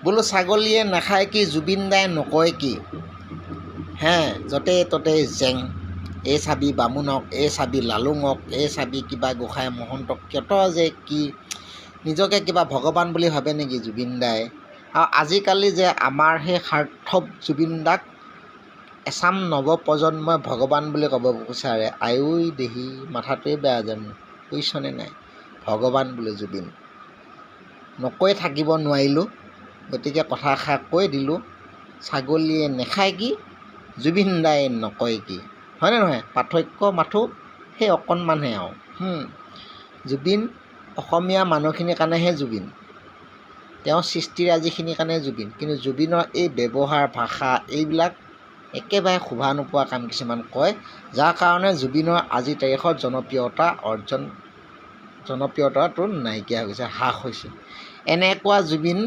বোলো ছাগলীয়ে নাখায় কি, জুবিন দাই নকয় কি? হে য'তে ত'তে জেং, এই চাবি বামুণক, এই চাবি লালুঙক, এই চাবি কিবা গোসাঁই মহন্তক, কত যে কি নিজকে কিবা ভগৱান বুলি ভাবে নেকি জুবিন দাই? আৰু আজিকালি যে আমাৰ সেই সাৰ্থক জুবিন দাক এচাম নৱপ্ৰজন্মই ভগৱান বুলি ক'ব বিচাৰে। আয়ৈ দেহি, মাথাটোৱে বেয়া যেন, বুজিছনে নাই? ভগৱান বোলে জুবিন, নকৈ থাকিব নোৱাৰিলোঁ, গতিকে কথাষাৰ কৈ দিলোঁ। ছাগলীয়ে নাখায় কি, জুবিন দাই নকয় কি? হয়নে নহয়? পাৰ্থক্য মাথো সেই অকণমানহে আৰু। জুবিন অসমীয়া মানুহখিনিৰ কাৰণেহে জুবিন, তেওঁৰ সৃষ্টিৰাজিখিনিৰ কাৰণে জুবিন। কিন্তু জুবিনৰ এই ব্যৱহাৰ, ভাষা এইবিলাক একেবাৰে শোভা নোপোৱা কাম কিছুমান কয়, যাৰ কাৰণে জুবিনৰ আজিৰ তাৰিখত জনপ্ৰিয়তাটো নাইকিয়া হৈ গৈছে, হ্ৰাস হৈছে। এনেকুৱা জুবিন